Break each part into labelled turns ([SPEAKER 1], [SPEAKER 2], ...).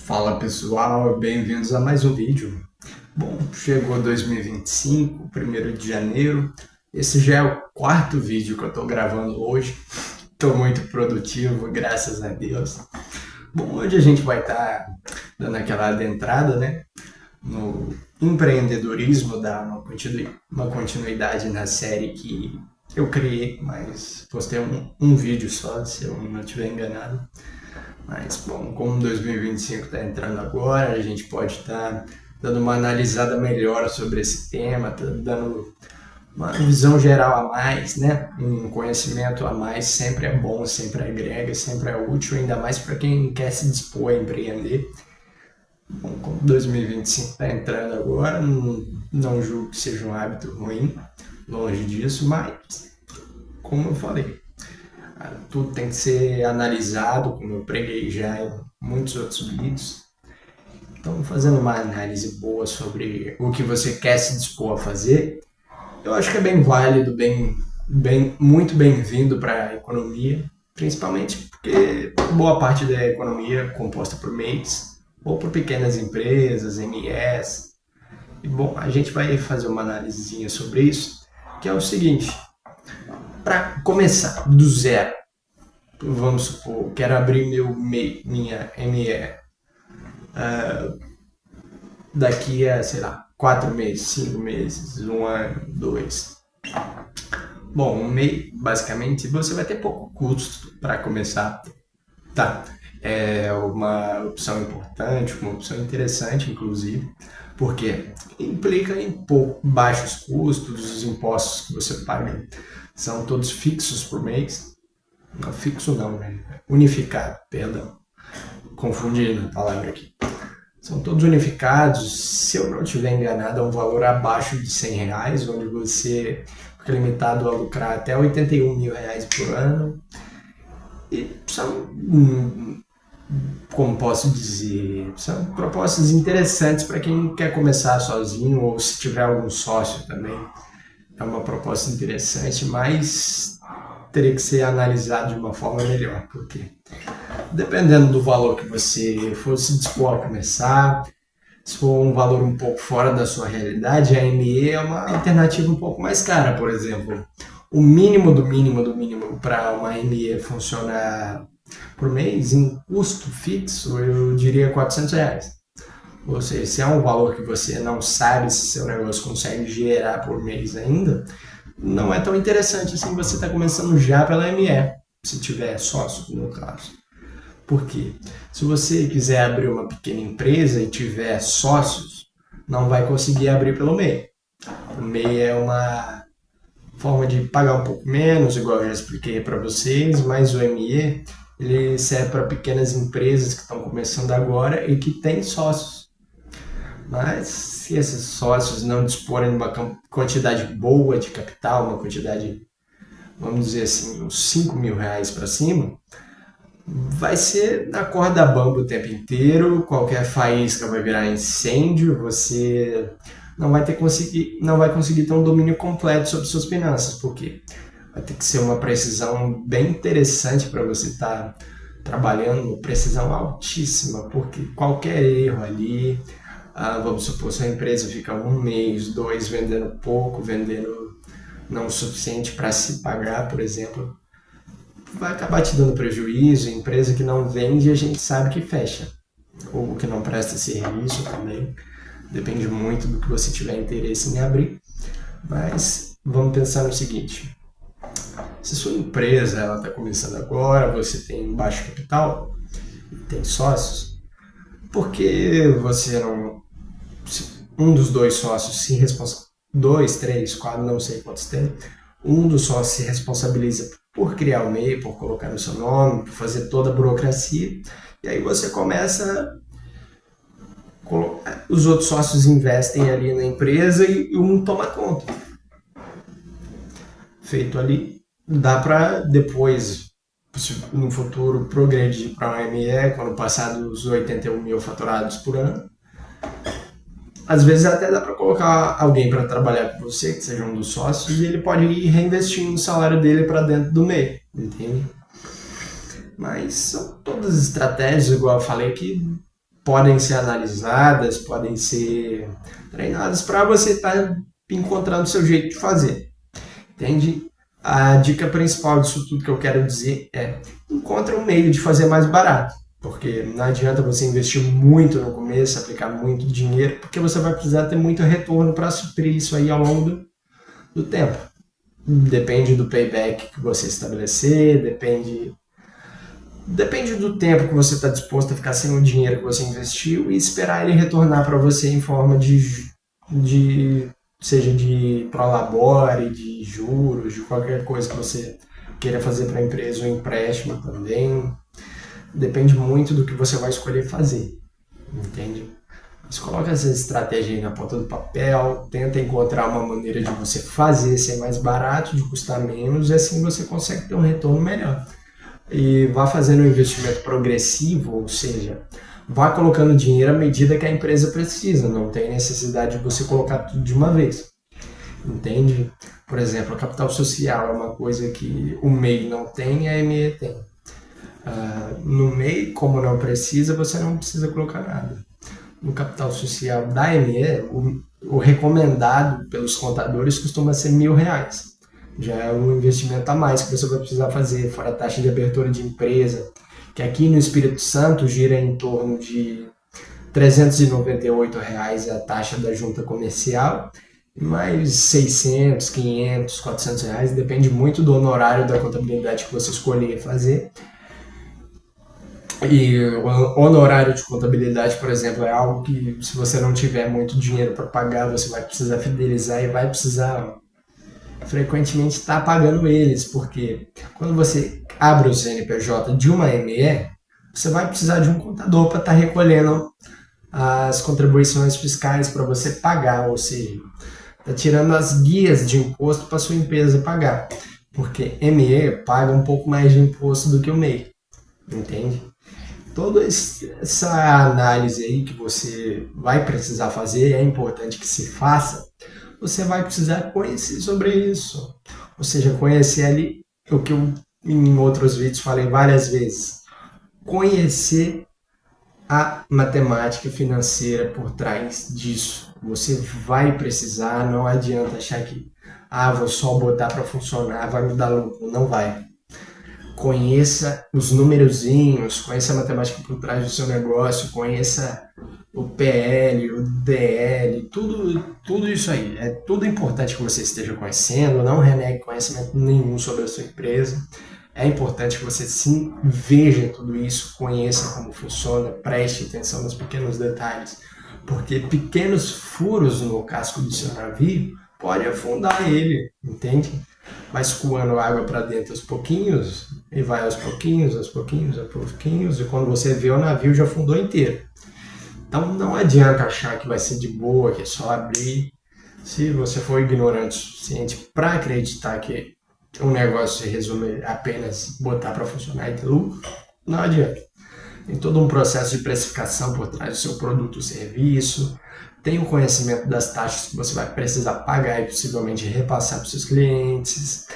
[SPEAKER 1] Fala pessoal, bem-vindos a mais um vídeo. Bom, chegou 2025, 1º de janeiro. Esse já é o quarto vídeo que eu estou gravando hoje. Estou muito produtivo, graças a Deus. Bom, hoje a gente vai estar dando aquela adentrada, né, no empreendedorismo, dar uma continuidade na série que eu criei, mas postei um vídeo só, se eu não estiver enganado. Mas, bom, como 2025 está entrando agora, a gente pode estar dando uma analisada melhor sobre esse tema, dando uma visão geral a mais, né? Um conhecimento a mais sempre é bom, sempre agrega, sempre é útil, ainda mais para quem quer se dispor a empreender. Bom, como 2025 está entrando agora, não julgo que seja um hábito ruim, longe disso, mas, como eu falei, tudo tem que ser analisado, como eu preguei já em muitos outros vídeos. Então, fazendo uma análise boa sobre o que você quer se dispor a fazer, eu acho que é bem válido, muito bem-vindo para a economia, principalmente porque boa parte da economia é composta por MEIs ou por pequenas empresas, MEs. E, bom, a gente vai fazer uma análisezinha sobre isso, que é o seguinte: para começar do zero, vamos supor, quero abrir minha ME daqui a, sei lá, 4 meses, 5 meses, 1 ano, 2. Bom, um MEI, basicamente, você vai ter pouco custo para começar. Tá, é uma opção importante, uma opção interessante, inclusive, porque implica em baixos custos, os impostos que você paga são todos fixos por mês. Não, fixo não, né? Unificado, perdão. Confundindo a palavra aqui. São todos unificados, se eu não estiver enganado, é um valor abaixo de R$ 100, onde você fica limitado a lucrar até R$ 81 mil por ano. E são, como posso dizer, são propostas interessantes para quem quer começar sozinho ou se tiver algum sócio também. É uma proposta interessante, mas teria que ser analisado de uma forma melhor, porque dependendo do valor que você for se dispor a começar, se for um valor um pouco fora da sua realidade, a ME é uma alternativa um pouco mais cara, por exemplo. O mínimo do mínimo do mínimo para uma ME funcionar por mês, em custo fixo, eu diria R$ 400. Ou seja, se é um valor que você não sabe se seu negócio consegue gerar por mês ainda, não é tão interessante assim você estar começando já pela ME, se tiver sócio, no caso. Por quê? Se você quiser abrir uma pequena empresa e tiver sócios, não vai conseguir abrir pelo MEI. O MEI é uma forma de pagar um pouco menos, igual eu já expliquei para vocês, mas o ME ele serve para pequenas empresas que estão começando agora e que têm sócios. Mas se esses sócios não disporem de uma quantidade boa de capital, uma quantidade, vamos dizer assim, uns R$ 5 mil para cima, vai ser na corda bamba o tempo inteiro, qualquer faísca vai virar incêndio, você não vai conseguir ter um domínio completo sobre suas finanças, porque vai ter que ser uma precisão bem interessante para você estar trabalhando, precisão altíssima, porque qualquer erro ali, vamos supor, se a empresa fica 1 mês, 2 vendendo pouco, vendendo não o suficiente para se pagar, por exemplo, vai acabar te dando prejuízo. Empresa que não vende, a gente sabe que fecha, ou que não presta serviço também, depende muito do que você tiver interesse em abrir. Mas vamos pensar no seguinte: se sua empresa está começando agora, você tem baixo capital, tem sócios, por que você não, um dos dois sócios se responsabiliza, 2, 3, 4, não sei quantos tem, um dos sócios se responsabiliza por criar o MEI, por colocar no seu nome, por fazer toda a burocracia, e aí você começa, os outros sócios investem ali na empresa e um toma conta. Feito ali, dá para depois, no futuro, progredir para uma ME, quando passar dos 81 mil faturados por ano. Às vezes até dá para colocar alguém para trabalhar com você, que seja um dos sócios, e ele pode ir reinvestindo o salário dele para dentro do MEI, entende? Mas são todas estratégias, igual eu falei, que podem ser analisadas, podem ser treinadas para você estar encontrando o seu jeito de fazer. Entende? A dica principal disso tudo que eu quero dizer é: encontre um meio de fazer mais barato. Porque não adianta você investir muito no começo, aplicar muito dinheiro, porque você vai precisar ter muito retorno para suprir isso aí ao longo do tempo. Depende do payback que você estabelecer, depende do tempo que você está disposto a ficar sem o dinheiro que você investiu e esperar ele retornar para você em forma seja de prolabore, de juros, de qualquer coisa que você queira fazer para a empresa, ou empréstimo também. Depende muito do que você vai escolher fazer, entende? Mas coloca essa estratégia aí na ponta do papel, tenta encontrar uma maneira de você fazer ser mais barato, de custar menos, e assim você consegue ter um retorno melhor. E vá fazendo um investimento progressivo, ou seja, vá colocando dinheiro à medida que a empresa precisa, não tem necessidade de você colocar tudo de uma vez, entende? Por exemplo, a capital social é uma coisa que o MEI não tem e a ME tem. No MEI, como não precisa, você não precisa colocar nada. No capital social da ME, o recomendado pelos contadores costuma ser R$ 1.000. Já é um investimento a mais que você vai precisar fazer, fora a taxa de abertura de empresa, que aqui no Espírito Santo gira em torno de R$ 398 a taxa da junta comercial, mais 600, 500, R$ 400, depende muito do honorário da contabilidade que você escolher fazer. E o honorário de contabilidade, por exemplo, é algo que, se você não tiver muito dinheiro para pagar, você vai precisar fidelizar e vai precisar frequentemente estar pagando eles, porque quando você abre o CNPJ de uma ME, você vai precisar de um contador para estar recolhendo as contribuições fiscais para você pagar, ou seja, está tirando as guias de imposto para sua empresa pagar, porque ME paga um pouco mais de imposto do que o MEI, entende? Toda essa análise aí que você vai precisar fazer, é importante que se faça, você vai precisar conhecer sobre isso. Ou seja, conhecer ali o que eu em outros vídeos falei várias vezes. Conhecer a matemática financeira por trás disso. Você vai precisar, não adianta achar que vou só botar para funcionar, vai me dar lucro. Não vai. Conheça os numerozinhos, conheça a matemática por trás do seu negócio, conheça o PL, o DL, tudo isso aí. É tudo importante que você esteja conhecendo, não renegue conhecimento nenhum sobre a sua empresa. É importante que você sim veja tudo isso, conheça como funciona, preste atenção nos pequenos detalhes, porque pequenos furos no casco do seu navio podem afundar ele, entende? Vai escoando água para dentro aos pouquinhos, e vai aos pouquinhos, aos pouquinhos, aos pouquinhos, e quando você vê, o navio já afundou inteiro. Então não adianta achar que vai ser de boa, que é só abrir. Se você for ignorante o suficiente para acreditar que um negócio se resume a apenas botar para funcionar e ter lucro, não adianta. Tem todo um processo de precificação por trás do seu produto ou serviço, tem o conhecimento das taxas que você vai precisar pagar e possivelmente repassar para os seus clientes,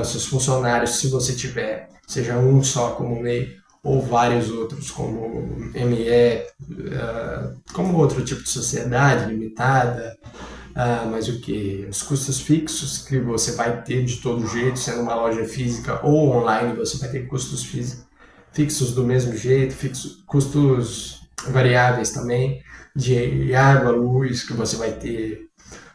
[SPEAKER 1] seus funcionários, se você tiver, seja um só como MEI ou vários outros como ME, como outro tipo de sociedade limitada, mas o que? Os custos fixos que você vai ter de todo jeito, sendo uma loja física ou online, você vai ter custos fixos do mesmo jeito, custos variáveis também, de água, luz, que você vai ter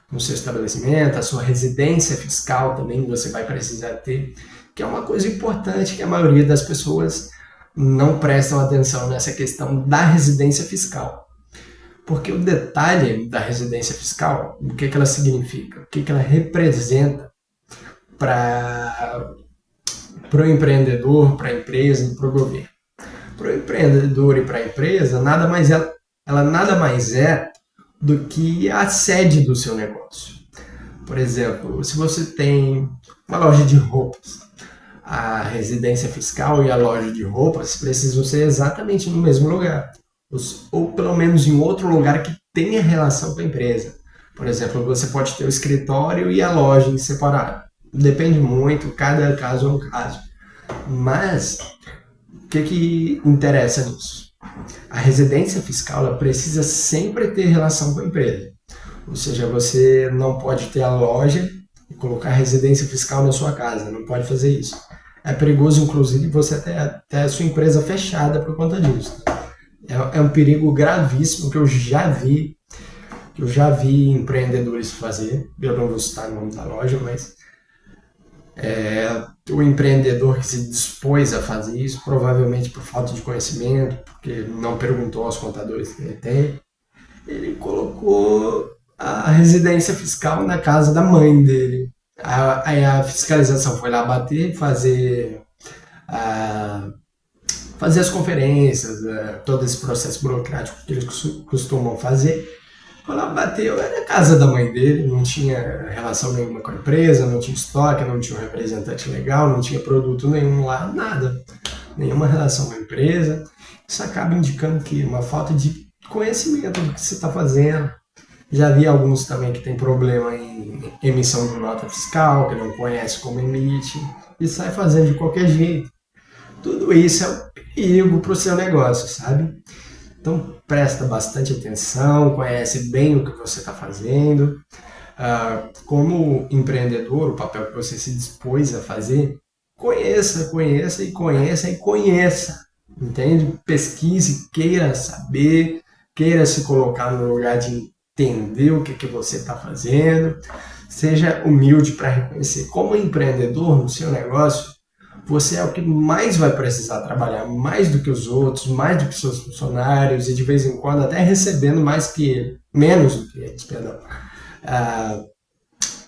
[SPEAKER 1] no seu estabelecimento, a sua residência fiscal também você vai precisar ter, que é uma coisa importante que a maioria das pessoas não prestam atenção nessa questão da residência fiscal. Porque o detalhe da residência fiscal, o que ela significa, o que ela representa para o empreendedor, para a empresa e para o governo. Para o empreendedor e para a empresa, ela nada mais é do que a sede do seu negócio. Por exemplo, se você tem uma loja de roupas, a residência fiscal e a loja de roupas precisam ser exatamente no mesmo lugar, ou pelo menos em outro lugar que tenha relação com a empresa. Por exemplo, você pode ter o escritório e a loja em separado. Depende muito, cada caso é um caso. Mas o que interessa nisso? A residência fiscal ela precisa sempre ter relação com a empresa. Ou seja, você não pode ter a loja e colocar residência fiscal na sua casa, não pode fazer isso. É perigoso, inclusive, você ter até a sua empresa fechada por conta disso. É um perigo gravíssimo que eu já vi empreendedores fazer. Eu não vou citar o nome da loja, mas o empreendedor que se dispôs a fazer isso, provavelmente por falta de conhecimento, porque não perguntou aos contadores que ele tem, ele colocou a residência fiscal na casa da mãe dele. Aí a fiscalização foi lá bater, a- fazer as conferências, todo esse processo burocrático que eles costumam fazer. Foi lá, bateu, era a casa da mãe dele, não tinha relação nenhuma com a empresa, não tinha estoque, não tinha um representante legal, não tinha produto nenhum lá, nada. Nenhuma relação com a empresa. Isso acaba indicando que uma falta de conhecimento do que você está fazendo. Já vi alguns também que tem problema em emissão de nota fiscal, que não conhece como emite, e sai fazendo de qualquer jeito. Tudo isso é um perigo para o seu negócio, sabe? Então presta bastante atenção, conhece bem o que você está fazendo. Como empreendedor, o papel que você se dispôs a fazer, conheça, conheça e conheça e conheça. Entende? Pesquise, queira saber, queira se colocar no lugar de entender o que você está fazendo. Seja humilde para reconhecer. Como empreendedor no seu negócio, você é o que mais vai precisar trabalhar, mais do que os outros, mais do que seus funcionários e de vez em quando até recebendo mais que ele, menos do que eles, perdão.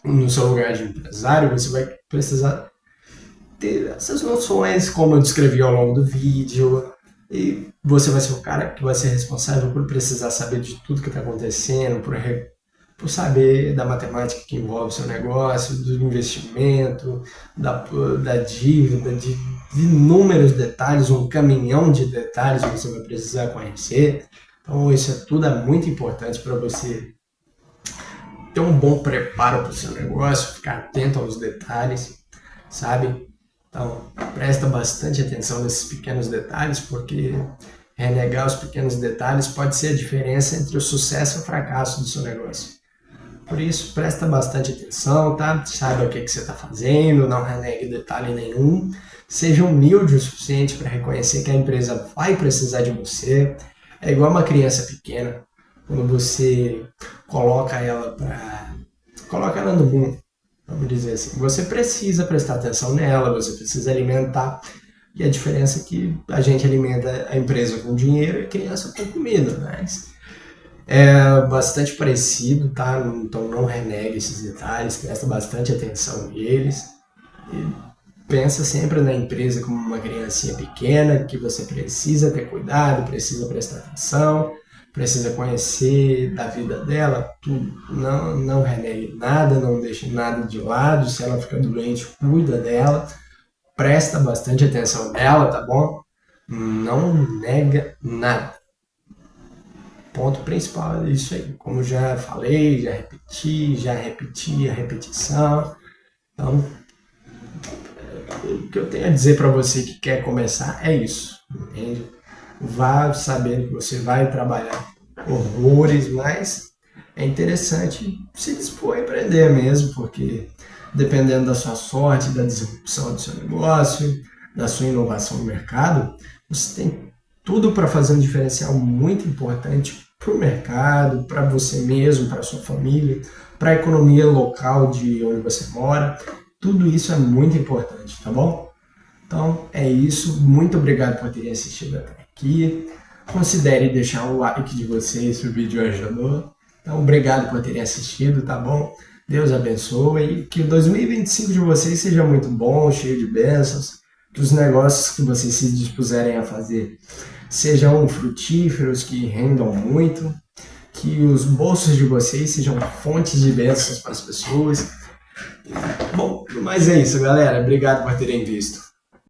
[SPEAKER 1] No seu lugar de empresário, você vai precisar ter essas noções, como eu descrevi ao longo do vídeo, e você vai ser o cara que vai ser responsável por precisar saber de tudo que está acontecendo, por saber da matemática que envolve o seu negócio, do investimento, da dívida, de inúmeros detalhes, um caminhão de detalhes que você vai precisar conhecer. Então isso tudo é muito importante para você ter um bom preparo para o seu negócio, ficar atento aos detalhes, sabe? Então presta bastante atenção nesses pequenos detalhes, porque renegar os pequenos detalhes pode ser a diferença entre o sucesso e o fracasso do seu negócio. Por isso, presta bastante atenção, tá? Saiba o que você está fazendo, não renegue detalhe nenhum. Seja humilde o suficiente para reconhecer que a empresa vai precisar de você. É igual uma criança pequena, quando você coloca ela no mundo, vamos dizer assim. Você precisa prestar atenção nela, você precisa alimentar. E a diferença é que a gente alimenta a empresa com dinheiro e a criança com comida, mas é bastante parecido, tá? Então não renegue esses detalhes, presta bastante atenção neles e pensa sempre na empresa como uma criancinha pequena que você precisa ter cuidado, precisa prestar atenção, precisa conhecer da vida dela, tudo. Não renegue nada, não deixe nada de lado. Se ela ficar doente, cuida dela, presta bastante atenção nela, tá bom? Não nega nada. Ponto principal é isso aí. Como já falei, já repeti a repetição. Então, o que eu tenho a dizer para você que quer começar é isso, entende? Vá sabendo que você vai trabalhar horrores, mas é interessante se dispor a empreender mesmo, porque dependendo da sua sorte, da disrupção do seu negócio, da sua inovação no mercado, você tem tudo para fazer um diferencial muito importante para o mercado, para você mesmo, para sua família, para a economia local de onde você mora. Tudo isso é muito importante, tá bom? Então é isso. Muito obrigado por terem assistido até aqui. Considere deixar o like de vocês se o vídeo ajudou. Então obrigado por terem assistido, tá bom? Deus abençoe e que 2025 de vocês seja muito bom, cheio de bênçãos. Que os negócios que vocês se dispuserem a fazer sejam frutíferos, que rendam muito, que os bolsos de vocês sejam fontes de bênçãos para as pessoas. Bom, mas é isso, galera. Obrigado por terem visto.